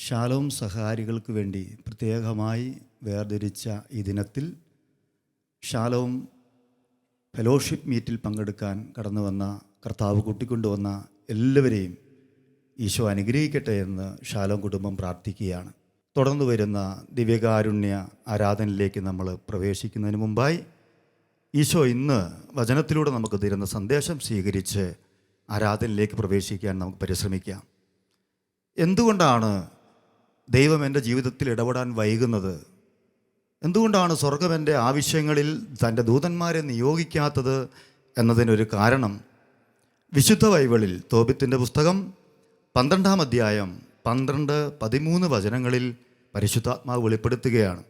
Shalom സഹാരികൾക്ക് വേണ്ടി പ്രത്യേകമായി വേർതിരിച്ച ഈ ദിനത്തിൽ ഷാലോം ഫെലോഷിപ്പ് മീറ്റിൽ പങ്കെടുക്കാൻ കടന്നു വന്ന കർത്താവ് കൂട്ടിക്കൊണ്ടുവന്ന എല്ലാവരെയും ഈശോ അനുഗ്രഹിക്കട്ടെ എന്ന് ഷാലോം കുടുംബം പ്രാർത്ഥിക്കുകയാണ്. തുടർന്നു വരുന്ന ദിവ്യകാരുണ്യ ആരാധനയിലേക്ക് നമ്മൾ പ്രവേശിക്കുന്നതിന് മുമ്പായി ഈശോ ഇന്ന് വചനത്തിലൂടെ നമുക്ക് തരുന്ന സന്ദേശം സ്വീകരിച്ച് ആരാധനയിലേക്ക് പ്രവേശിക്കാൻ നമുക്ക് പരിശ്രമിക്കാം. എന്തുകൊണ്ടാണ് ദൈവം എൻ്റെ ജീവിതത്തിൽ ഇടപെടാൻ വൈകുന്നത്? എന്തുകൊണ്ടാണ് സ്വർഗം എൻ്റെ ആവശ്യങ്ങളിൽ തൻ്റെ ദൂതന്മാരെ നിയോഗിക്കാത്തത് എന്നതിനൊരു കാരണം വിശുദ്ധ ബൈബിളിൽ തോബിത്തിൻ്റെ പുസ്തകം 12-ാം അധ്യായം 12-13 വചനങ്ങളിൽ പരിശുദ്ധാത്മാവ് വെളിപ്പെടുത്തുകയാണ്.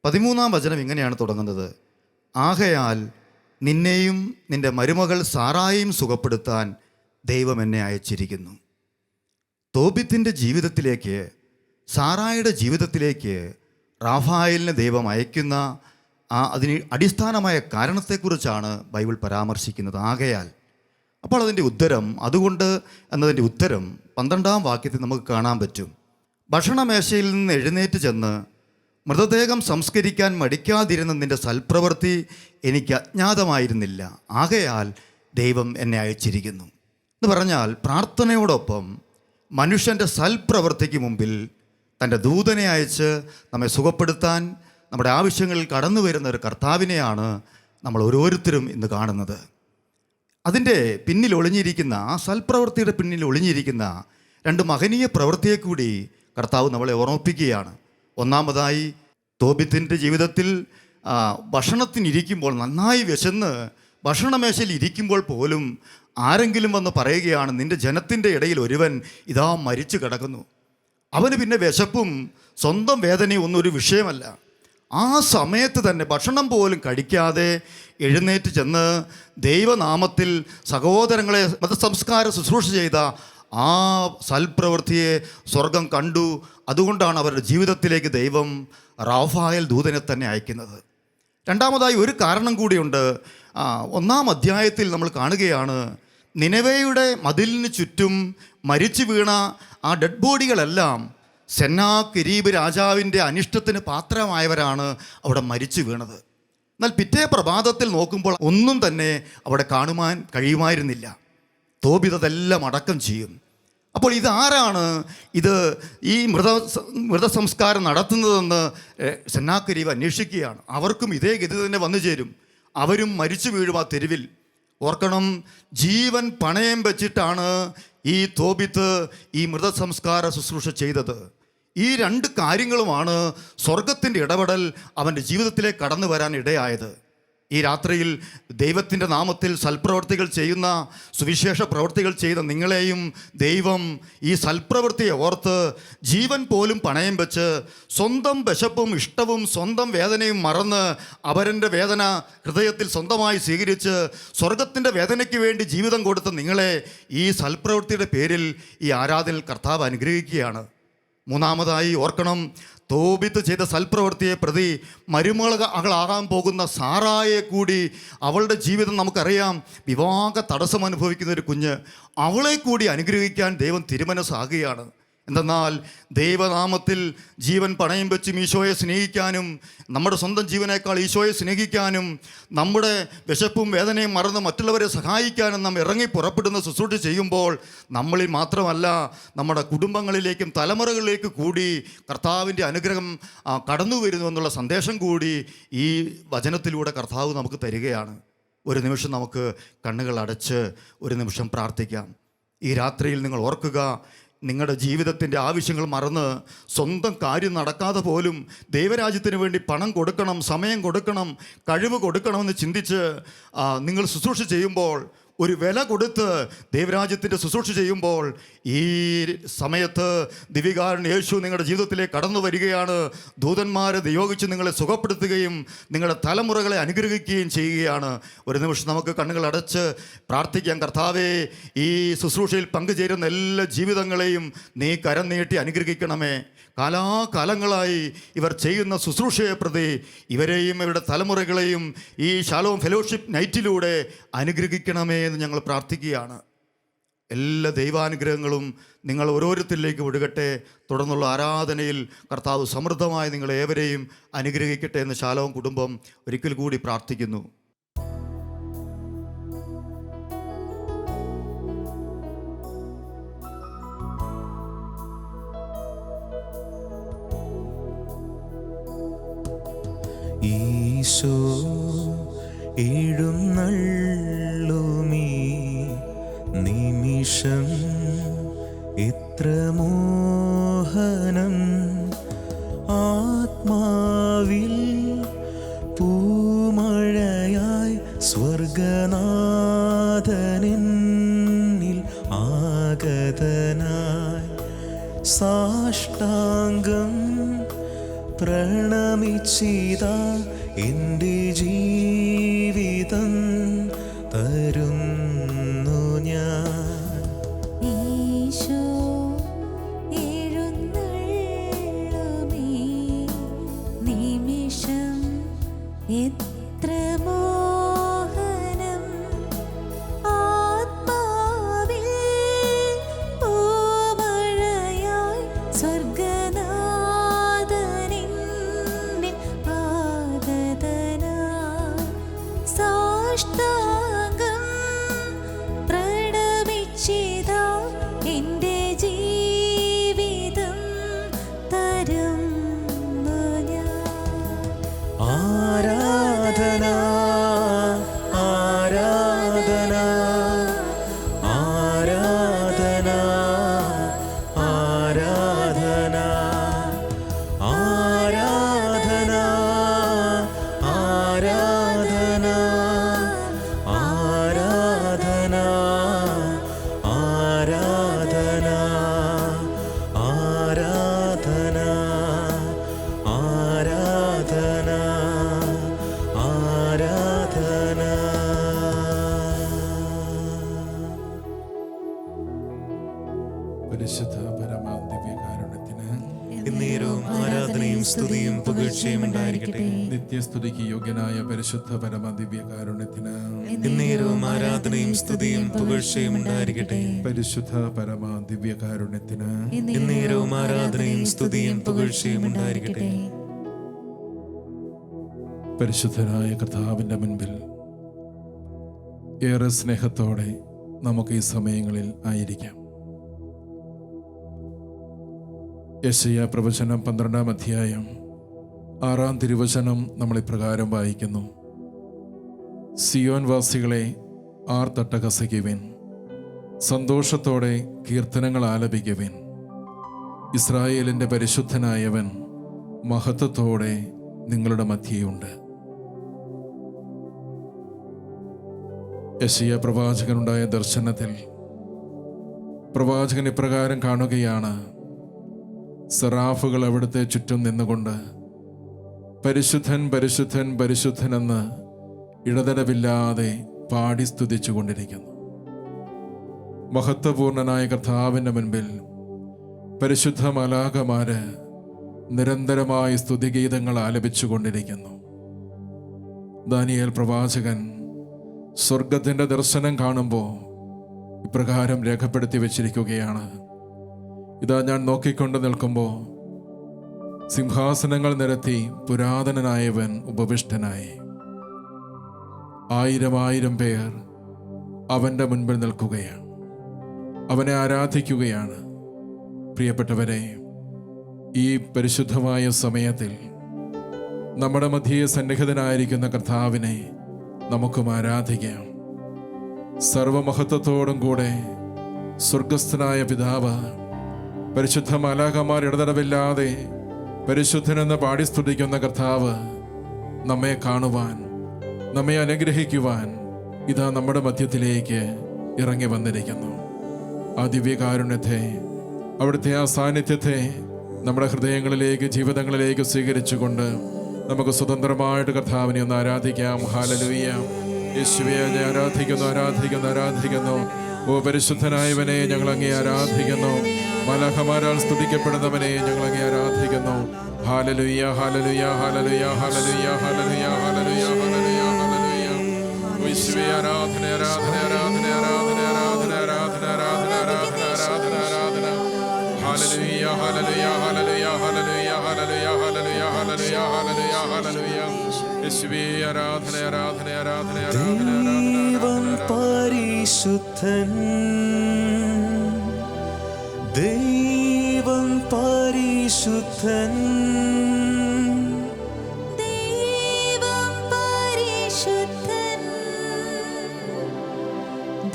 13-ാം വചനം ഇങ്ങനെയാണ് തുടങ്ങുന്നത്: ആകയാൽ നിന്നെയും നിൻ്റെ മരുമകൾ സാറായെയും സുഖപ്പെടുത്താൻ ദൈവം എന്നെ അയച്ചിരിക്കുന്നു. തോബിത്തിൻ്റെ ജീവിതത്തിലേക്ക്, സാറായുടെ ജീവിതത്തിലേക്ക് റാഫായേലിനെ ദൈവം അയക്കുന്ന അതിന് അടിസ്ഥാനമായ കാരണത്തെക്കുറിച്ചാണ് ബൈബിൾ പരാമർശിക്കുന്നത്. ആകയാൽ. അപ്പോൾ അതിൻ്റെ ഉത്തരം, അതുകൊണ്ട് എന്നതിൻ്റെ ഉത്തരം 12-ാം വാക്യത്തിൽ നമുക്ക് കാണാൻ പറ്റും. ഭക്ഷണമേശയിൽ നിന്ന് എഴുന്നേറ്റ് ചെന്ന് മൃതദേഹം സംസ്കരിക്കാൻ മടിക്കാതിരുന്ന നിൻ്റെ സൽപ്രവൃത്തി എനിക്ക് അജ്ഞാതമായിരുന്നില്ല. ആകയാൽ ദൈവം എന്നെ അയച്ചിരിക്കുന്നു എന്ന് പറഞ്ഞാൽ, പ്രാർത്ഥനയോടൊപ്പം മനുഷ്യൻ്റെ സൽപ്രവൃത്തിക്ക് മുമ്പിൽ തൻ്റെ ദൂതനെ അയച്ച് നമ്മെ സുഖപ്പെടുത്താൻ, നമ്മുടെ ആവശ്യങ്ങളിൽ കടന്നു വരുന്ന ഒരു കർത്താവിനെയാണ് നമ്മൾ ഓരോരുത്തരും ഇന്ന് കാണുന്നത്. അതിൻ്റെ പിന്നിൽ ഒളിഞ്ഞിരിക്കുന്ന, ആ സൽപ്രവൃത്തിയുടെ പിന്നിൽ ഒളിഞ്ഞിരിക്കുന്ന 2 മഹനീയ പ്രവൃത്തിയെ കൂടി കർത്താവ് നമ്മളെ ഓർമ്മിപ്പിക്കുകയാണ്. ഒന്നാമതായി, തോബിത്തിൻ്റെ ജീവിതത്തിൽ ഭക്ഷണത്തിനിരിക്കുമ്പോൾ, നന്നായി വിശന്ന് ഭക്ഷണമേശയിൽ ഇരിക്കുമ്പോൾ പോലും ആരെങ്കിലും വന്ന് പറയുകയാണ്, നിൻ്റെ ജനത്തിൻ്റെ ഇടയിൽ ഒരുവൻ ഇതാ മരിച്ചു കിടക്കുന്നു. അവന് പിന്നെ വിശപ്പും സ്വന്തം വേദനയും ഒന്നും ഒരു വിഷയമല്ല. ആ സമയത്ത് തന്നെ ഭക്ഷണം പോലും കഴിക്കാതെ എഴുന്നേറ്റ് ചെന്ന് ദൈവനാമത്തിൽ സഹോദരങ്ങളെ മതസംസ്കാര ശുശ്രൂഷ ചെയ്ത ആ സൽപ്രവൃത്തിയെ സ്വർഗം കണ്ടു. അതുകൊണ്ടാണ് അവരുടെ ജീവിതത്തിലേക്ക് ദൈവം റാഫായേൽ ദൂതനെ തന്നെ അയക്കുന്നത്. രണ്ടാമതായി ഒരു കാരണം കൂടിയുണ്ട്. 1-ാം അധ്യായത്തിൽ നമ്മൾ കാണുകയാണ്, നിനവേയുടെ മതിലിന് ചുറ്റും മരിച്ചു വീണ ആ ഡെഡ് ബോഡികളെല്ലാം സെന്നാകിരീബ് രാജാവിൻ്റെ അനിഷ്ടത്തിന് പാത്രമായവരാണ് അവിടെ മരിച്ചു വീണത്. എന്നാൽ പിറ്റേ പ്രഭാതത്തിൽ നോക്കുമ്പോൾ ഒന്നും തന്നെ അവിടെ കാണുവാൻ കഴിയുമായിരുന്നില്ല. തോബിത്ത് അതെല്ലാം അടക്കം ചെയ്യും. അപ്പോൾ ഇതാരാണ് ഈ മൃതസംസ്കാരം നടത്തുന്നതെന്ന് സെന്നാകിരീബ് അന്വേഷിക്കുകയാണ്. അവർക്കും ഇതേ ഗതി തന്നെ വന്നു ചേരും. അവരും മരിച്ചു വീഴും ആ തെരുവിൽ. ഓർക്കണം, ജീവൻ പണയം വെച്ചിട്ടാണ് ഈ തോബിത്ത് ഈ മൃതസംസ്കാര ശുശ്രൂഷ ചെയ്തത്. ഈ 2 കാര്യങ്ങളുമാണ് സ്വർഗത്തിൻ്റെ ഇടപെടൽ അവൻ്റെ ജീവിതത്തിലേക്ക് കടന്നു വരാൻ ഇടയായത്. ഈ രാത്രിയിൽ ദൈവത്തിൻ്റെ നാമത്തിൽ സൽപ്രവർത്തികൾ ചെയ്യുന്ന, സുവിശേഷ പ്രവർത്തികൾ ചെയ്ത നിങ്ങളെയും ദൈവം ഈ സൽപ്രവൃത്തിയെ ഓർത്ത് ജീവൻ പോലും പണയം വെച്ച് സ്വന്തം വിശപ്പും ഇഷ്ടവും സ്വന്തം വേദനയും മറന്ന് അവരുടെ വേദന ഹൃദയത്തിൽ സ്വന്തമായി സ്വീകരിച്ച് സ്വർഗത്തിൻ്റെ വേദനയ്ക്ക് വേണ്ടി ജീവിതം കൊടുത്ത നിങ്ങളെ ഈ സൽപ്രവൃത്തിയുടെ പേരിൽ ഈ ആരാധനയിൽ കർത്താവ് അനുഗ്രഹിക്കുകയാണ്. മൂന്നാമതായി ഓർക്കണം, തോബിത്ത് ചെയ്ത സൽപ്രവൃത്തിയെ പ്രതി മരുമകളാകാൻ പോകുന്ന സാറായെ കൂടി, അവളുടെ ജീവിതം നമുക്കറിയാം, വിവാഹ തടസ്സം അനുഭവിക്കുന്ന ഒരു കുഞ്ഞ്, അവളെ കൂടി അനുഗ്രഹിക്കാൻ ദൈവം തിരുമനസ്സാകുകയാണ്. എന്തെന്നാൽ ദൈവനാമത്തിൽ ജീവൻ പണയം വെച്ചും ഈശോയെ സ്നേഹിക്കാനും, നമ്മുടെ സ്വന്തം ജീവനേക്കാൾ ഈശോയെ സ്നേഹിക്കാനും, നമ്മുടെ വിശപ്പും വേദനയും മറന്ന് മറ്റുള്ളവരെ സഹായിക്കാനും നാം ഇറങ്ങി പുറപ്പെടുന്ന ശുശ്രൂഷ ചെയ്യുമ്പോൾ നമ്മളിൽ മാത്രമല്ല, നമ്മുടെ കുടുംബങ്ങളിലേക്കും തലമുറകളിലേക്ക് കൂടി കർത്താവിൻ്റെ അനുഗ്രഹം കടന്നു വരുന്നു എന്നുള്ള സന്ദേശം കൂടി ഈ വചനത്തിലൂടെ കർത്താവ് നമുക്ക് തരികയാണ്. ഒരു നിമിഷം നമുക്ക് കണ്ണുകൾ അടച്ച് ഒരു നിമിഷം പ്രാർത്ഥിക്കാം. ഈ രാത്രിയിൽ നിങ്ങൾ ഓർക്കുക, നിങ്ങളുടെ ജീവിതത്തിൻ്റെ ആവശ്യങ്ങൾ മറന്ന് സ്വന്തം കാര്യം നടക്കാതെ പോലും ദൈവരാജ്യത്തിന് വേണ്ടി പണം കൊടുക്കണം, സമയം കൊടുക്കണം, കഴിവ് കൊടുക്കണമെന്ന് ചിന്തിച്ച് നിങ്ങൾ ശുശ്രൂഷ ചെയ്യുമ്പോൾ, ഒരു വില കൊടുത്ത് ദൈവരാജ്യത്തിൻ്റെ ശുശ്രൂഷ ചെയ്യുമ്പോൾ, ഈ സമയത്ത് ദിവ്യകാരുണ്യ യേശു നിങ്ങളുടെ ജീവിതത്തിലേക്ക് കടന്നു വരികയാണ്. ദൂതന്മാരെ നിയോഗിച്ച് നിങ്ങളെ സുഖപ്പെടുത്തുകയും നിങ്ങളുടെ തലമുറകളെ അനുഗ്രഹിക്കുകയും ചെയ്യുകയാണ്. ഒരു നിമിഷം നമുക്ക് കണ്ണുകൾ അടച്ച് പ്രാർത്ഥിക്കാം. കർത്താവേ, ഈ ശുശ്രൂഷയിൽ പങ്കുചേരുന്ന എല്ലാ ജീവിതങ്ങളെയും നീ കരം നീട്ടി അനുഗ്രഹിക്കണമേ. കാലാകാലങ്ങളായി ഇവർ ചെയ്യുന്ന ശുശ്രൂഷയെ പ്രതി ഇവരെയും ഇവരുടെ തലമുറകളെയും ഈ ഷാലോം ഫെലോഷിപ്പ് നൈറ്റിലൂടെ അനുഗ്രഹിക്കണമേ എന്ന് ഞങ്ങൾ പ്രാർത്ഥിക്കുകയാണ്. എല്ലാ ദൈവാനുഗ്രഹങ്ങളും നിങ്ങൾ ഓരോരുത്തരിലേക്ക് ഒഴുകട്ടെ. തുടർന്നുള്ള ആരാധനയിൽ കർത്താവ് സമൃദ്ധമായി നിങ്ങളേവരെയും അനുഗ്രഹിക്കട്ടെ എന്ന് ശാലോം കുടുംബം ഒരിക്കൽ കൂടി പ്രാർത്ഥിക്കുന്നു. ഈശോ എഴുന്നള്ളുമീ നിമിഷം എത്ര മോഹനം, ആത്മാവിൽ പൂമഴയായി സ്വർഗനാഥനിൽ ആഗതനായി സാഷ്ടാംഗം പ്രണമിച്ചിതാ എൻ്റെ ജീവിതം തരുന്നു ഞാൻ. ഈശോ എഴുന്നള്ളുമീ നിമിഷം എത്ര മോഹനം, ആത്മാവിൽ പൂമഴയായി സ്വർഗനാഥനിൽ ആഗതനായി സാഷ്ടാംഗം പ്രണമിച്ചിതാ എൻ്റെ ജീവിതം തരുന്നു ഞാൻ. ആരാധന ആരാധന ആരാധന ആരാധന ആരാധന ആരാധന ആരാധന ആരാധന ആരാധന ആരാധന ആരാധന. പരിശുദ്ധ പരമാദിവ്യകാരുണ്യത്തിന് എന്നേരവും ആരാധനയും സ്തുതിയും പുകഴ്ചയും ഉണ്ടായിരിക്കട്ടെ. നിത്യസ്തുതിക്ക് യോഗ്യനായ പരിശുദ്ധ പരമാദിവ്യകാരുണ്യത്തിന് എന്നേരവും ആരാധനയും സ്തുതിയും പുകഴ്ചയും ഉണ്ടായിരിക്കട്ടെ. പരിശുദ്ധ പരമാദിവ്യകാരുണ്യത്തിന് എന്നേരവും ആരാധനയും സ്തുതിയും പുകഴ്ചയും ഉണ്ടായിരിക്കട്ടെ. പരിശുദ്ധനായ കർത്താവിൻ്റെ മുൻപിൽ ഏറെ സ്നേഹത്തോടെ നമുക്ക് ഈ സമയങ്ങളിൽ ആയിരിക്കാം. യെശയ്യാ പ്രവചനം 12-ാം അധ്യായം 6-ാം തിരുവചനം നമ്മൾ ഇപ്രകാരം വായിക്കുന്നു: സിയോൻ വാസികളെ ആർത്തട്ടഹസിക്കുവിൻ, സന്തോഷത്തോടെ കീർത്തനങ്ങൾ ആലപിക്കുവിൻ. ഇസ്രായേലിൻ്റെ പരിശുദ്ധനായവൻ മഹത്വത്തോടെ നിങ്ങളുടെ മധ്യേയുണ്ട്. യെശയ്യാ പ്രവാചകനുണ്ടായ ദർശനത്തിൽ പ്രവാചകൻ ഇപ്രകാരം കാണുകയാണ്: സെറാഫുകൾ അവിടുത്തെ ചുറ്റും നിന്നുകൊണ്ട് പരിശുദ്ധൻ പരിശുദ്ധൻ പരിശുദ്ധൻ എന്ന് ഇടതടവില്ലാതെ പാടി സ്തുതിച്ചു കൊണ്ടിരിക്കുന്നു. മഹത്വപൂർണനായ കർത്താവിൻ്റെ മുൻപിൽ പരിശുദ്ധ മാലാഖമാര് നിരന്തരമായി സ്തുതിഗീതങ്ങൾ ആലപിച്ചു കൊണ്ടിരിക്കുന്നു. ദാനിയേൽ പ്രവാചകൻ സ്വർഗത്തിൻ്റെ ദർശനം കാണുമ്പോൾ ഇപ്രകാരം രേഖപ്പെടുത്തി വച്ചിരിക്കുകയാണ്: ഇതാ ഞാൻ നോക്കിക്കൊണ്ട് നിൽക്കുമ്പോൾ സിംഹാസനങ്ങൾ നിരത്തി പുരാതനനായവൻ ഉപവിഷ്ടനായി. 1000 പേർ അവൻ്റെ മുൻപിൽ നിൽക്കുകയാണ്, അവനെ ആരാധിക്കുകയാണ്. പ്രിയപ്പെട്ടവരെ, ഈ പരിശുദ്ധമായ സമയത്തിൽ നമ്മുടെ മധ്യേ സന്നിഹിതനായിരിക്കുന്ന കർത്താവിനെ നമുക്കും ആരാധിക്കാം. സർവമഹത്വത്തോടും കൂടെ സ്വർഗസ്ഥനായ പിതാവ് പരിശുദ്ധ മാലാഖമാർ ഇടതടവില്ലാതെ പരിശുദ്ധനെന്ന് പാടി സ്തുതിക്കുന്ന കർത്താവ് നമ്മെ കാണുവാൻ, നമ്മെ അനുഗ്രഹിക്കുവാൻ ഇതാ നമ്മുടെ മധ്യത്തിലേക്ക് ഇറങ്ങി വന്നിരിക്കുന്നു. ആ ദിവ്യകാരുണ്യത്തെ, അവിടുത്തെ ആ സാന്നിധ്യത്തെ നമ്മുടെ ഹൃദയങ്ങളിലേക്ക്, ജീവിതങ്ങളിലേക്ക് സ്വീകരിച്ചുകൊണ്ട് നമുക്ക് സ്വതന്ത്രമായിട്ട് കർത്താവിനെ ഒന്ന് ആരാധിക്കാം. ഹല്ലേലൂയ. യേശുവേ, ഞാൻ ആരാധിക്കുന്നു, ആരാധിക്കുന്നു, ആരാധിക്കുന്നു. ഓ പരിശുദ്ധനായവനെ, ഞങ്ങൾ അങ്ങേ ആരാധിക്കുന്നു. മാലാഖമാരാൽ സ്തുതിക്കപ്പെടുന്നവനെ ഞങ്ങൾ അങ്ങേ ആരാധിക്കുന്നു. ഹല്ലേലൂയ, ഹല്ലേലൂയ, ഹല്ലേലൂയ, ഹല്ലേലൂയ, ഹല്ലേലൂയ, ഹല്ലേലൂയ, ഹല്ലേലൂയ, ഹല്ലേലൂയ. യേശുവേ, ആരാധന, ആരാധന, ആരാധന, ആരാധന, ആരാധന, ആരാധന, ആരാധന. ഹല്ലേലൂയ ഹല്ലേലൂയ ഹല്ലേലൂയ ഹല്ലേലൂയ ഹല്ലേലൂയ ഹല്ലേലൂയ ഹല്ലേലൂയ ഹല്ലേലൂയ യേശുവേ ആരാധന ആരാധന ആരാധന ആരാധന ദൈവം പരിശുദ്ധൻ ദൈവം പരിശുദ്ധൻ ദൈവം പരിശുദ്ധൻ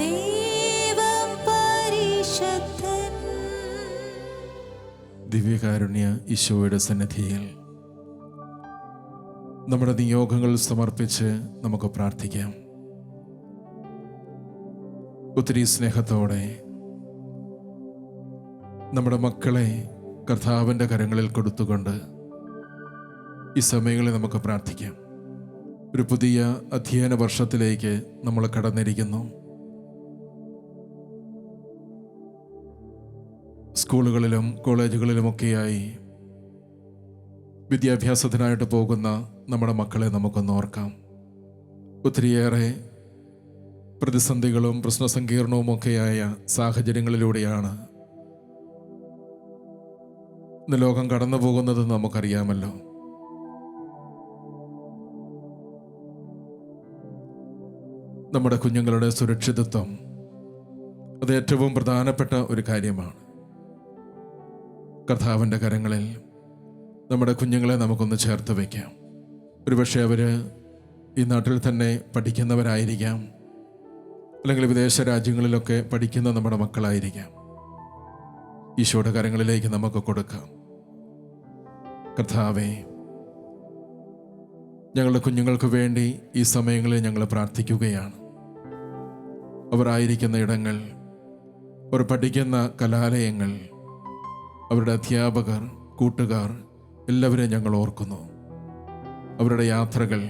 ദൈവം പരിശുദ്ധൻ. ദിവ്യകാരുണ്യ ഈശോയുടെ സന്നിധിയിൽ നമ്മുടെ നിയോഗങ്ങൾ സമർപ്പിച്ച് നമുക്ക് പ്രാർത്ഥിക്കാം. ഒത്തിരി സ്നേഹത്തോടെ നമ്മുടെ മക്കളെ കർത്താവിൻ്റെ കരങ്ങളിൽ കൊടുത്തുകൊണ്ട് ഈ സമയങ്ങളിൽ നമുക്ക് പ്രാർത്ഥിക്കാം. ഒരു പുതിയ അധ്യയന വർഷത്തിലേക്ക് നമ്മൾ കടന്നിരിക്കുന്നു. സ്കൂളുകളിലും കോളേജുകളിലുമൊക്കെയായി വിദ്യാഭ്യാസത്തിനായിട്ട് പോകുന്ന നമ്മുടെ മക്കളെ നമുക്കൊന്ന് ഓർക്കാം. ഒത്തിരിയേറെ പ്രതിസന്ധികളും പ്രശ്നസങ്കീർണവുമൊക്കെയായ സാഹചര്യങ്ങളിലൂടെയാണ് ഇന്ന് ലോകം കടന്നു പോകുന്നത് നമുക്കറിയാമല്ലോ. നമ്മുടെ കുഞ്ഞുങ്ങളുടെ സുരക്ഷിതത്വം അത് ഏറ്റവും പ്രധാനപ്പെട്ട ഒരു കാര്യമാണ്. കർത്താവിൻ്റെ കരങ്ങളിൽ നമ്മുടെ കുഞ്ഞുങ്ങളെ നമുക്കൊന്ന് ചേർത്ത് വയ്ക്കാം. ഒരുപക്ഷെ അവർ ഈ നാട്ടിൽ തന്നെ പഠിക്കുന്നവരായിരിക്കാം, അല്ലെങ്കിൽ വിദേശ രാജ്യങ്ങളിലൊക്കെ പഠിക്കുന്ന നമ്മുടെ മക്കളായിരിക്കാം. ഈശോയുടെ കരങ്ങളിലേക്ക് നമുക്ക് കൊടുക്കാം. കർത്താവേ, ഞങ്ങളുടെ കുഞ്ഞുങ്ങൾക്ക് വേണ്ടി ഈ സമയങ്ങളിൽ ഞങ്ങൾ പ്രാർത്ഥിക്കുകയാണ്. അവർ ആയിരിക്കുന്ന ഇടങ്ങൾ, അവർ പഠിക്കുന്ന കലാലയങ്ങൾ, അവരുടെ അധ്യാപകർ, കൂട്ടുകാർ എല്ലാവരെയും ഞങ്ങൾ ഓർക്കുന്നു. അവരുടെ യാത്രകൾ,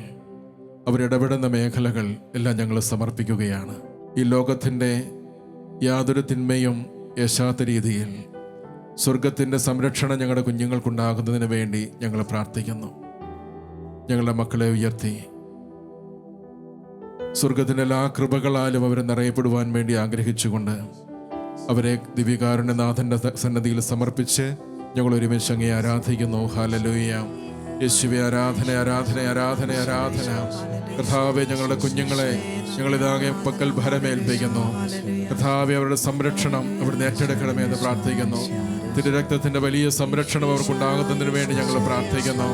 അവരിടപെടുന്ന മേഖലകൾ എല്ലാം ഞങ്ങൾ സമർപ്പിക്കുകയാണ്. ഈ ലോകത്തിൻ്റെ യാതൊരു തിന്മയും യശാത്ത രീതിയിൽ സ്വർഗത്തിൻ്റെ സംരക്ഷണം ഞങ്ങളുടെ കുഞ്ഞുങ്ങൾക്കുണ്ടാകുന്നതിന് വേണ്ടി ഞങ്ങൾ പ്രാർത്ഥിക്കുന്നു. ഞങ്ങളുടെ മക്കളെ ഉയർത്തി സ്വർഗത്തിൻ്റെ എല്ലാ കൃപകളാലും അവരെ നിറയപ്പെടുവാൻ വേണ്ടി ആഗ്രഹിച്ചുകൊണ്ട് അവരെ ദിവ്യകാരുണ്യനാഥൻ്റെ സന്നദ്ധിയിൽ സമർപ്പിച്ച് ഞങ്ങൾ ഒരുമിച്ച് അങ്ങേ ആരാധിക്കുന്നു. ഹല്ലേലൂയ. യേശുവേ ആരാധന ആരാധന ആരാധന ആരാധന. കർത്താവേ, ഞങ്ങളുടെ കുഞ്ഞുങ്ങളെ ഞങ്ങളിതാകെ പക്കൽ ഭരമേൽപ്പിക്കുന്നു. കർത്താവേ, അവരുടെ സംരക്ഷണം അവിടുന്ന് ഏറ്റെടുക്കണമേ എന്ന് പ്രാർത്ഥിക്കുന്നു. തിരുരക്തത്തിൻ്റെ വലിയ സംരക്ഷണം അവർക്കുണ്ടാകുന്നതിന് വേണ്ടി ഞങ്ങൾ പ്രാർത്ഥിക്കുന്നു.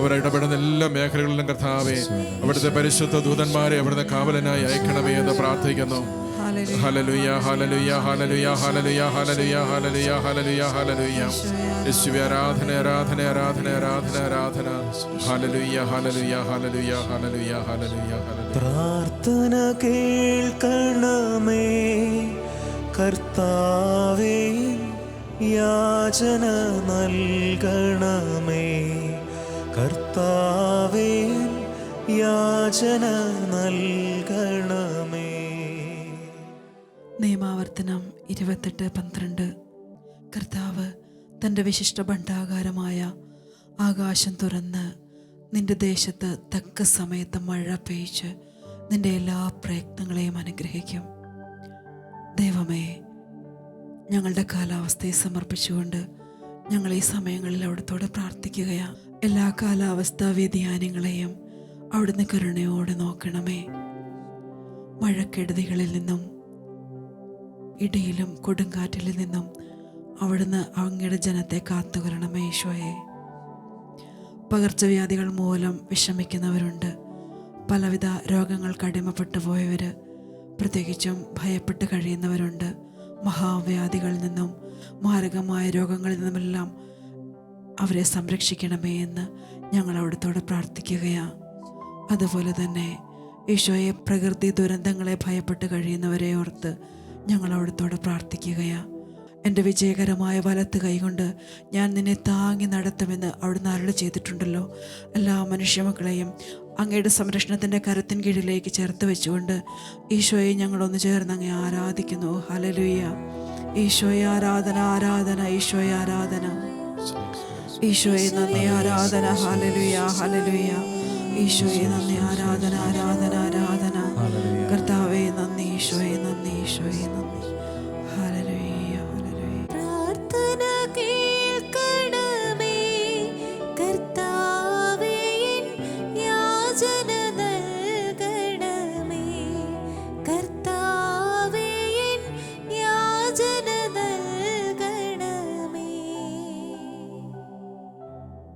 അവരിടപെടുന്ന എല്ലാ മേഖലകളിലും കർത്താവേ, അവിടുത്തെ പരിശുദ്ധ ദൂതന്മാരെ അവിടുന്ന് കാവലനായി അയക്കണമേ എന്ന് പ്രാർത്ഥിക്കുന്നു. ഹല്ലേലൂയ ഹല്ലേലൂയ ഹല്ലേലൂയ ഹല്ലേലൂയ ഹല്ലേലൂയ ഹല്ലേലൂയ ഹല്ലേലൂയ ഹല്ലേലൂയ. യേശുവേ ആരാധന ആരാധന ആരാധന ആരാധന ആരാധന. ഹല്ലേലൂയ ഹല്ലേലൂയ ഹല്ലേലൂയ ഹല്ലേലൂയ ഹല്ലേലൂയ ഹല്ലേലൂയ. പ്രാർത്ഥന കേൾക്കണമേ കർത്താവേ, യാചന നൽകണമേ കർത്താവേ, യാചന നൽകണമേ. നിയമാവർത്തനം 28:12. കർത്താവ് തൻ്റെ വിശിഷ്ട ഭണ്ഡാകാരമായ ആകാശം തുറന്ന് നിന്റെ ദേശത്ത് തക്ക സമയത്ത് മഴ പെയ്ച്ച് നിന്റെ എല്ലാ പ്രയത്നങ്ങളെയും അനുഗ്രഹിക്കും. ദൈവമേ, ഞങ്ങളുടെ കാലാവസ്ഥയെ സമർപ്പിച്ചുകൊണ്ട് ഞങ്ങൾ ഈ സമയങ്ങളിൽ അവിടുത്തോടെ പ്രാർത്ഥിക്കുകയാണ്. എല്ലാ കാലാവസ്ഥാ വ്യതിയാനങ്ങളെയും അവിടുന്ന് കരുണയോടെ നോക്കണമേ. മഴക്കെടുതികളിൽ നിന്നും ഇടിയിലും കൊടുങ്കാറ്റിൽ നിന്നും അവിടുന്ന് അങ്ങയുടെ ജനത്തെ കാത്തുകൊള്ളണമേ ഈശോയെ. പകർച്ചവ്യാധികൾ മൂലം വിഷമിക്കുന്നവരുണ്ട്. പലവിധ രോഗങ്ങൾക്ക് അടിമപ്പെട്ടു പോയവർ, പ്രത്യേകിച്ചും ഭയപ്പെട്ട് കഴിയുന്നവരുണ്ട്. മഹാവ്യാധികളിൽ നിന്നും മാരകമായ രോഗങ്ങളിൽ നിന്നുമെല്ലാം അവരെ സംരക്ഷിക്കണമേ എന്ന് ഞങ്ങൾ അവിടുത്തോടെ പ്രാർത്ഥിക്കുകയാണ്. അതുപോലെ തന്നെ ഈശോയെ, പ്രകൃതി ദുരന്തങ്ങളെ ഭയപ്പെട്ട് കഴിയുന്നവരെ ഓർത്ത് ഞങ്ങൾ അവിടുത്തോടെ പ്രാർത്ഥിക്കുകയാണ്. എൻ്റെ വിജയകരമായ വലത്ത് കൈകൊണ്ട് ഞാൻ നിന്നെ താങ്ങി നടത്തുമെന്ന് അവിടുന്ന് അരുളി ചെയ്തിട്ടുണ്ടല്ലോ. എല്ലാ മനുഷ്യമക്കളെയും അങ്ങയുടെ സംരക്ഷണത്തിൻ്റെ കരത്തിൻ കീഴിലേക്ക് ചേർത്ത് വെച്ചുകൊണ്ട് ഈശോയെ ഞങ്ങളൊന്ന് ചേർന്ന് അങ്ങേ ആരാധിക്കുന്നു. ഹല്ലേലൂയ. ഈശോയെ ആരാധന ആരാധന. ഈശോയെ ആരാധന. ഈശോയെ നന്ദി ആരാധന. Hallelujah hallelujah. ഈശോയെ നന്ദി ആരാധന ആരാധന ആരാധന. കർത്താവേ നന്ദി. ഈശോയെ നന്ദി. ഈശോയെ നന്ദി. Hallelujah hallelujah. പ്രാർത്ഥന കേൾക്ക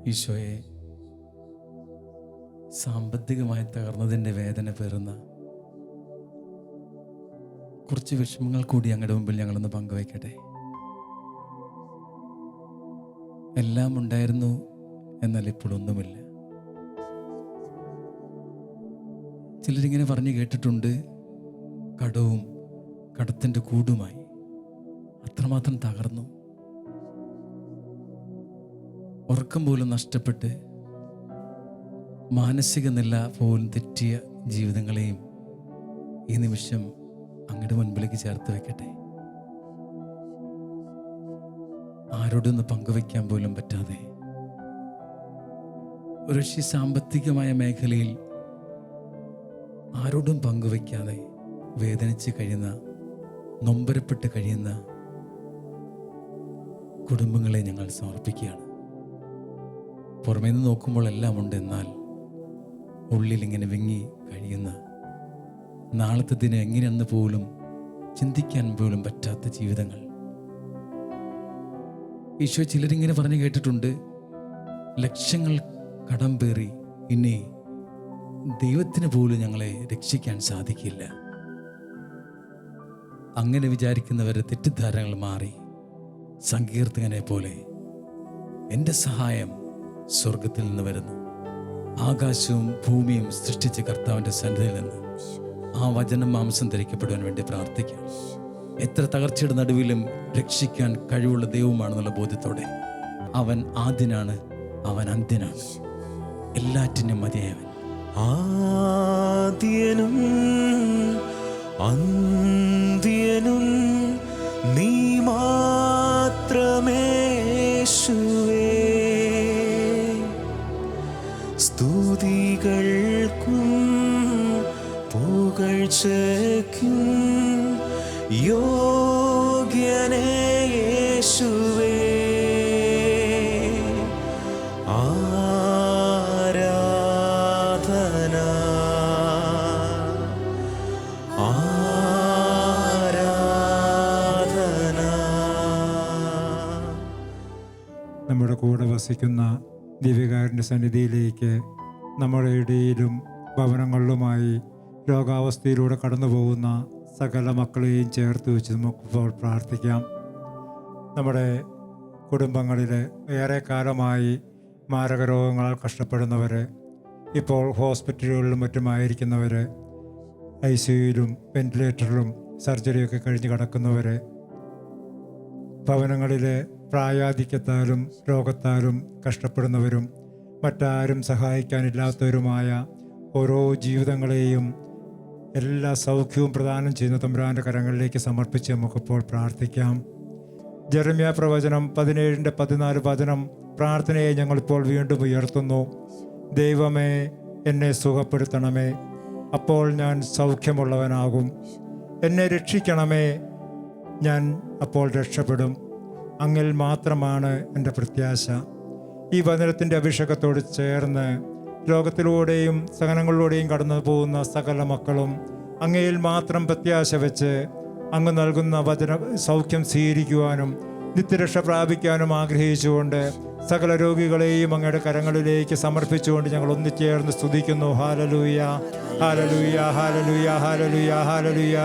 ഈശോയെ, സാമ്പത്തികമായി തകർന്നതിൻ്റെ വേദന പേറുന്ന കുറച്ച് വിഷമങ്ങൾ കൂടി അങ്ങയുടെ മുമ്പിൽ ഞങ്ങളൊന്ന് പങ്കുവയ്ക്കട്ടെ. എല്ലാം ഉണ്ടായിരുന്നു, എന്നാൽ ഇപ്പോഴൊന്നുമില്ല. ചിലരിങ്ങനെ പറഞ്ഞു കേട്ടിട്ടുണ്ട്, കടവും കടത്തിൻ്റെ കൂടുമായി അത്രമാത്രം തകർന്നു, ഉറക്കം പോലും നഷ്ടപ്പെട്ട് മാനസിക നില പോലും തെറ്റിയ ജീവിതങ്ങളെയും ഈ നിമിഷം അങ്ങയുടെ മുൻപിലേക്ക് ചേർത്ത് വെക്കട്ടെ. ആരോടൊന്ന് പങ്കുവയ്ക്കാൻ പോലും പറ്റാതെ ഒരു സാമ്പത്തികമായ മേഖലയിൽ ആരോടും പങ്കുവയ്ക്കാതെ വേദനിച്ച് കഴിയുന്ന, നൊമ്പരപ്പെട്ട് കഴിയുന്ന കുടുംബങ്ങളെ ഞങ്ങൾ സമർപ്പിക്കുകയാണ്. പുറമേ നിന്ന് നോക്കുമ്പോൾ എല്ലാം ഉണ്ട്, എന്നാൽ ഉള്ളിലിങ്ങനെ വിങ്ങി കഴിയുന്ന, നാളത്തെ ദിനം എങ്ങനെയെന്ന് പോലും ചിന്തിക്കാൻ പോലും പറ്റാത്ത ജീവിതങ്ങൾ. ഈശോ, ചിലരിങ്ങനെ പറഞ്ഞു കേട്ടിട്ടുണ്ട്, ലക്ഷങ്ങൾ കടം പേറി ഇനി ദൈവത്തിന് പോലും ഞങ്ങളെ രക്ഷിക്കാൻ സാധിക്കില്ല. അങ്ങനെ വിചാരിക്കുന്നവരെ തെറ്റിദ്ധാരണകൾ മാറി സങ്കീർത്തകനെ പോലെ എൻ്റെ സഹായം സ്വർഗത്തിൽ നിന്ന് വരുന്നു. ആകാശവും ഭൂമിയും സൃഷ്ടിച്ച കർത്താവിൻ്റെ സന്നിധിയിൽ നിന്ന് ആ വചനം മാംസം ധരിക്കപ്പെടുവാൻ വേണ്ടി പ്രാർത്ഥിക്കാം. എത്ര തകർച്ചയുടെ നടുവിലും രക്ഷിക്കാൻ കഴിവുള്ള ദൈവമാണെന്നുള്ള ബോധ്യത്തോടെ അവൻ ആദ്യനാണ്, അവൻ അന്ത്യനാണ്, എല്ലാറ്റിനും മതിയായവൻ. ആദ്യനും അന്ത്യനും നീ മാത്രമേ യേശുവേ. സ്തുതികൾക്കും പുകഴ്ചയ്ക്കും യോഗ്യനേ യേശുവേ. നമ്മുടെ കൂടെ വസിക്കുന്ന ദിവ്യകാരുണ്യ സന്നിധിയിലേക്ക് നമ്മുടെ ഇടയിലും ഭവനങ്ങളിലുമായി രോഗാവസ്ഥയിലൂടെ കടന്നു പോകുന്ന സകല മക്കളെയും ചേർത്ത് വെച്ച് നമുക്കിപ്പോൾ പ്രാർത്ഥിക്കാം. നമ്മുടെ കുടുംബങ്ങളിൽ ഏറെ കാലമായി മാരക രോഗങ്ങളാൽ കഷ്ടപ്പെടുന്നവർ, ഇപ്പോൾ ഹോസ്പിറ്റലുകളിലും മറ്റുമായിരിക്കുന്നവർ, ICUയിലും വെന്റിലേറ്ററിലും സർജറിയൊക്കെ കഴിഞ്ഞ് കിടക്കുന്നവർ, ഭവനങ്ങളിൽ പ്രായാധിക്യത്താലും രോഗത്താലും കഷ്ടപ്പെടുന്നവരും മറ്റാരും സഹായിക്കാനില്ലാത്തവരുമായ ഓരോ ജീവിതങ്ങളെയും എല്ലാ സൗഖ്യവും പ്രദാനം ചെയ്യുന്ന തമ്പുരാൻ്റെ കരങ്ങളിലേക്ക് സമർപ്പിച്ച് നമുക്കിപ്പോൾ പ്രാർത്ഥിക്കാം. ജെറമ്യാ പ്രവചനം 17:14 വചനം പ്രാർത്ഥനയെ ഞങ്ങളിപ്പോൾ വീണ്ടും ഉയർത്തുന്നു. ദൈവമേ, എന്നെ സുഖപ്പെടുത്തണമേ, അപ്പോൾ ഞാൻ സൗഖ്യമുള്ളവനാകും. എന്നെ രക്ഷിക്കണമേ, ഞാൻ അപ്പോൾ രക്ഷപ്പെടും. അങ്ങിൽ മാത്രമാണ് എൻ്റെ പ്രത്യാശ. ഈ വചനത്തിൻ്റെ അഭിഷേകത്തോട് ചേർന്ന് ലോകത്തിലൂടെയും സഹനങ്ങളിലൂടെയും കടന്നു പോകുന്ന സകല മക്കളും അങ്ങയിൽ മാത്രം പ്രത്യാശ വെച്ച് അങ്ങ് നൽകുന്ന വചന സൗഖ്യം സ്വീകരിക്കുവാനും നിത്യരക്ഷ പ്രാപിക്കാനും ആഗ്രഹിച്ചുകൊണ്ട് സകല രോഗികളെയും അങ്ങയുടെ കരങ്ങളിലേക്ക് സമർപ്പിച്ചുകൊണ്ട് ഞങ്ങൾ ഒന്നിച്ചേർന്ന് സ്തുതിക്കുന്നു. Hallelujah, hallelujah, hallelujah, hallelujah, hallelujah.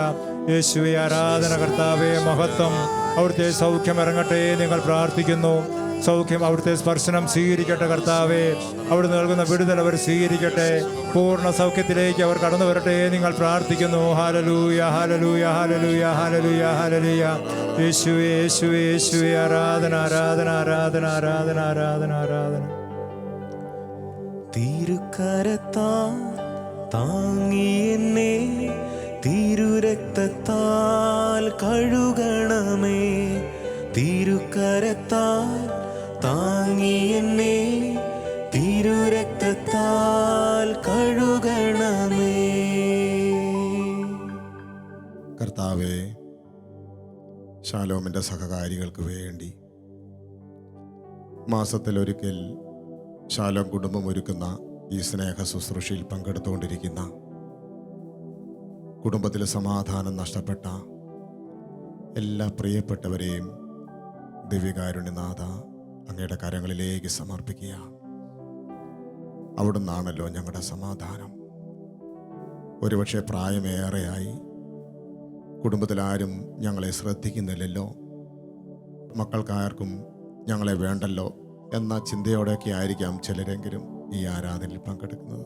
യേശുവേ, ആരാധന, കർത്താവേ, മഹത്വം. അവിടുത്തെ സൗഖ്യം ഇറങ്ങട്ടെ നിങ്ങൾ പ്രാർത്ഥിക്കുന്നു. സൗഖ്യം, അവിടുത്തെ സ്പർശനം സ്വീകരിക്കട്ടെ കർത്താവേ. അവിടെ നൽകുന്ന വിടുതൽ അവർ സ്വീകരിക്കട്ടെ. പൂർണ്ണ സൗഖ്യത്തിലേക്ക് അവർ കടന്നു വരട്ടെ നിങ്ങൾ പ്രാർത്ഥിക്കുന്നു. Hallelujah, hallelujah, hallelujah, hallelujah, hallelujah. യേശുവേ, യേശുവേ, യേശുവേ, ആരാധന, ആരാധന, ആരാധന, ആരാധന, ആരാധന, ആരാധന. തിരുക്കരത്താൽ താങ്ങി എന്നെ തിരുരക്തത്താൽ കഴുകണമേ. തിരുക്കരത്താൽ താങ്ങി എന്നെ തിരുരക്തത്താൽ കഴുകണമേ. കർത്താവേ, ശാലോമിൻ്റെ സഹകാരികൾക്ക് വേണ്ടി മാസത്തിലൊരിക്കൽ ശാലോം കുടുംബം ഒരുക്കുന്ന ഈ സ്നേഹ ശുശ്രൂഷയിൽ പങ്കെടുത്തുകൊണ്ടിരിക്കുന്ന കുടുംബത്തിൽ സമാധാനം നഷ്ടപ്പെട്ട എല്ലാ പ്രിയപ്പെട്ടവരെയും ദിവ്യകാരുണ്യനാഥ അങ്ങയുടെ കരങ്ങളിലേക്ക് സമർപ്പിക്കുക. അവിടുന്നാണല്ലോ ഞങ്ങളുടെ സമാധാനം. ഒരുപക്ഷെ പ്രായമേറെയായി, കുടുംബത്തിലാരും ഞങ്ങളെ ശ്രദ്ധിക്കുന്നില്ലല്ലോ, മക്കൾക്കാർക്കും ഞങ്ങളെ വേണ്ടല്ലോ എന്ന ചിന്തയോടെയൊക്കെ ആയിരിക്കാം ചിലരെങ്കിലും ഈ ആരാധനയിൽ പങ്കെടുക്കുന്നത്.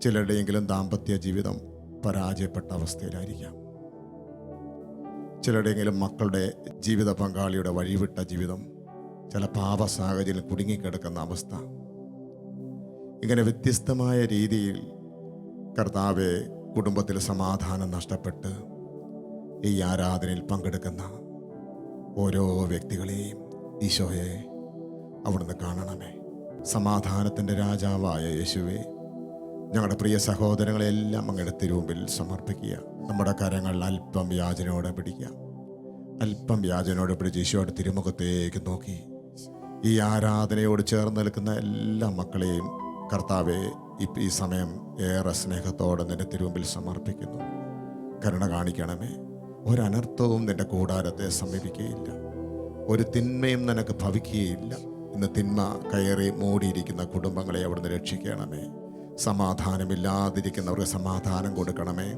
ചിലരുടെയെങ്കിലും ദാമ്പത്യ ജീവിതം പരാജയപ്പെട്ട അവസ്ഥയിലായിരിക്കാം. ചിലരുടെയെങ്കിലും മക്കളുടെ ജീവിത പങ്കാളിയുടെ വഴിവിട്ട ജീവിതം, ചില പാപ സാഹചര്യം കുടുങ്ങിക്കിടക്കുന്ന അവസ്ഥ. ഇങ്ങനെ വ്യത്യസ്തമായ രീതിയിൽ കർത്താവെ കുടുംബത്തിൽ സമാധാനം നഷ്ടപ്പെട്ട് ഈ ആരാധനയിൽ പങ്കെടുക്കുന്ന ഓരോ വ്യക്തികളെയും ഈശോയെ അവിടുന്ന് കാണണമേ. സമാധാനത്തിൻ്റെ രാജാവായ യേശുവേ, ഞങ്ങളുടെ പ്രിയ സഹോദരങ്ങളെല്ലാം അങ്ങയുടെ തിരുമുമ്പിൽ സമർപ്പിക്കുക. നമ്മുടെ കരങ്ങൾ അല്പം യാചനയോടെ പിടിക്കുക. അല്പം യാചനയോടെ പിടിച്ച് ഈശോയുടെ തിരുമുഖത്തേക്ക് നോക്കി ഈ ആരാധനയോട് ചേർന്ന് നിൽക്കുന്ന എല്ലാ മക്കളെയും കർത്താവെ ഈ സമയം ഏറെ സ്നേഹത്തോടെ നിന്റെ തിരുമുമ്പിൽ സമർപ്പിക്കുന്നു. കരുണ കാണിക്കണമേ. ഒരനർത്ഥവും നിന്റെ കൂടാരത്തെ സമീപിക്കുകയില്ല, ഒരു തിന്മയും നിനക്ക് ഭവിക്കുകയില്ല. ഇന്ന് തിന്മ കയറി മൂടിയിരിക്കുന്ന കുടുംബങ്ങളെ അവിടുന്ന് രക്ഷിക്കണമേ. സമാധാനമില്ലാതിരിക്കുന്നവർക്ക് സമാധാനം കൊടുക്കണമേ.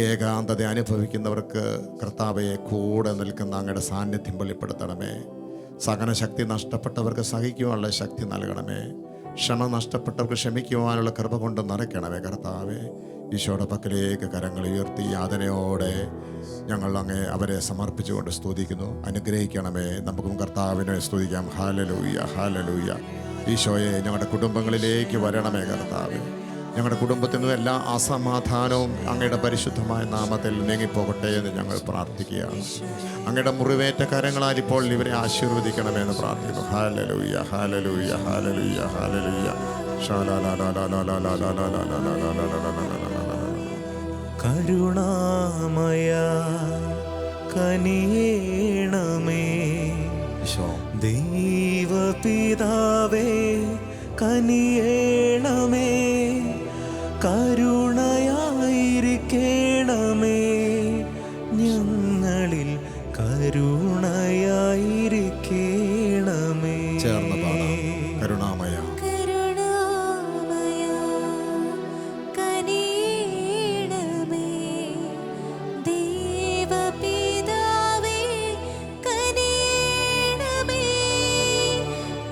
ഏകാന്തത അനുഭവിക്കുന്നവർക്ക് കർത്താവെ കൂടെ നിൽക്കുന്ന അങ്ങയുടെ സാന്നിധ്യം വെളിപ്പെടുത്തണമേ. സഹനശക്തി നഷ്ടപ്പെട്ടവർക്ക് സഹിക്കുവാനുള്ള ശക്തി നൽകണമേ. ക്ഷമ നഷ്ടപ്പെട്ടവർക്ക് ക്ഷമിക്കുവാനുള്ള കൃപ കൊണ്ട് നിറയ്ക്കണമേ. കർത്താവെ, ഈശോയുടെ പക്കലേക്ക് കരങ്ങൾ ഉയർത്തി യാതനയോടെ ഞങ്ങൾ അങ്ങേ അവരെ സമർപ്പിച്ചുകൊണ്ട് സ്തുതിക്കുന്നു. അനുഗ്രഹിക്കണമേ. നമുക്കും കർത്താവിനെ സ്തുതിക്കാം. Hallelujah, hallelujah. ഈശോയെ, ഞങ്ങളുടെ കുടുംബങ്ങളിലേക്ക് വരണമേ കർത്താവേ. ഞങ്ങളുടെ കുടുംബത്തിൽ നിന്നും എല്ലാ അസമാധാനവും അങ്ങയുടെ പരിശുദ്ധമായ നാമത്തിൽ നീങ്ങിപ്പോകട്ടെ എന്ന് ഞങ്ങൾ പ്രാർത്ഥിക്കുകയാണ്. അങ്ങയുടെ മുറിവേറ്റ കരങ്ങളാൽ ഇപ്പോൾ ഇവരെ ആശീർവദിക്കണമേ എന്ന് പ്രാർത്ഥിക്കുന്നു. ഹല്ലേലൂയ, ഹല്ലേലൂയ, ഹല്ലേലൂയ, ഹല്ലേലൂയ. കരുണാമയ കനിയേണമേ, ദൈവപിതാവേ കനിയേണമേ, കരുണയായിരിക്കണമേ, ഞങ്ങളിൽ കരുണയായിരിക്കണമേ. ചേർന്ന് പാടാം. കരുണാമയ കരുണാമയ കനിയേണമേ, ദൈവപിതാവേ കനിയേണമേ,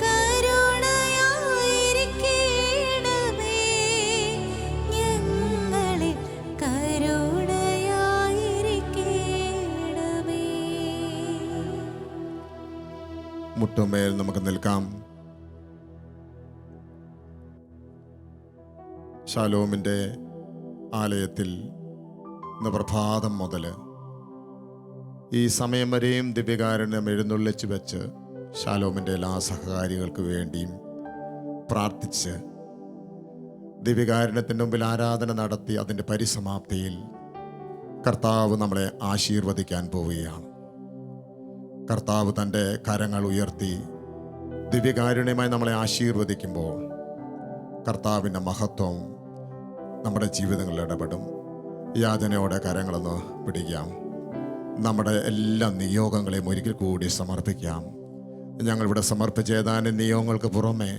കരുണയായിരിക്കണമേ, ഞങ്ങളിൽ കരുണയായിരിക്കണമേ. മുട്ടുമേൽ നമുക്ക് നിൽക്കാം. ശാലോമിൻ്റെ ആലയത്തിൽ ഇന്ന് പ്രഭാതം മുതൽ ഈ സമയം വരെയും ദിവ്യകാരുണ്യം എഴുന്നള്ളിച്ച് വെച്ച് ശാലോമിൻ്റെ എല്ലാ സഹകാരികൾക്ക് വേണ്ടിയും പ്രാർത്ഥിച്ച് ദിവ്യകാരുണ്യത്തിൻ്റെ മുമ്പിൽ ആരാധന നടത്തി അതിൻ്റെ പരിസമാപ്തിയിൽ കർത്താവ് നമ്മളെ ആശീർവദിക്കാൻ പോവുകയാണ്. കർത്താവ് തൻ്റെ കരങ്ങൾ ഉയർത്തി ദിവ്യകാരുണ്യമായി നമ്മളെ ആശീർവദിക്കുമ്പോൾ കർത്താവിൻ്റെ മഹത്വം നമ്മുടെ ജീവിതങ്ങളിൽ ഇടപെടും. യാചനയോടെ കരങ്ങളൊന്ന് പിടിക്കാം. നമ്മുടെ എല്ലാ നിയോഗങ്ങളെയും ഒരിക്കൽ കൂടി സമർപ്പിക്കാം. ഞങ്ങളിവിടെ സമർപ്പിച്ച ഏതാനും നിയോഗങ്ങൾക്ക് പുറമെ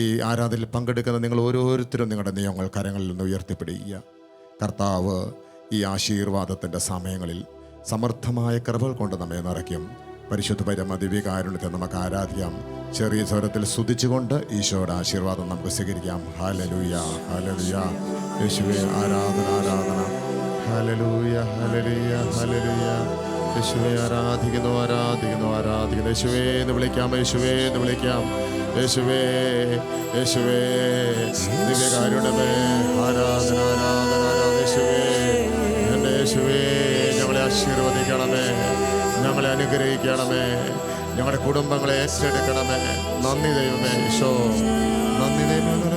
ഈ ആരാധനയിൽ പങ്കെടുക്കുന്ന നിങ്ങൾ ഓരോരുത്തരും നിങ്ങളുടെ നിയോഗങ്ങൾ കരങ്ങളിൽ നിന്ന് ഉയർത്തിപ്പിടിക്കുക. കർത്താവ് ഈ ആശീർവാദത്തിൻ്റെ സമയങ്ങളിൽ സമർത്ഥമായ കൃപകൾ കൊണ്ട് നമ്മെ നിറയ്ക്കും. പരിശുദ്ധ പരമ ദിവ്യകാരുണ്യത്തെ നമുക്ക് ആരാധിക്കാം. ചെറിയ സ്വരത്തിൽ സ്തുതിച്ചുകൊണ്ട് ഈശോയുടെ ആശീർവാദം നമുക്ക് സ്വീകരിക്കാം. Hallelujah, hallelujah. യേശുവേ, ആരാധന, ആരാധന. ഹല്ലേലൂയ, ഹല്ലേലൂയ, ഹല്ലേലൂയ. യേശുവേ, ആരാധിക്കുന്നു, ആരാധിക്കുന്നു, ആരാധിക്കുന്നു. യേശുവേ എന്ന് വിളിക്കാം, യേശുവേ എന്ന് വിളിക്കാം. യേശുവേ, യേശുവേ, ദിവ്യകാരുണ്യമേ, ആരാധന, ആരാധന, ആരാധന. യേശുവേ, എൻ്റെ യേശുവേ, ഞങ്ങളെ ആശീർവദിക്കണമേ, ഞങ്ങളെ അനുഗ്രഹിക്കണമേ, ഞങ്ങളുടെ കുടുംബങ്ങളെ ഏറ്റെടുക്കണമേ. നന്ദി ദൈവമേ. ഈശോ, നന്ദി ദൈവമേ.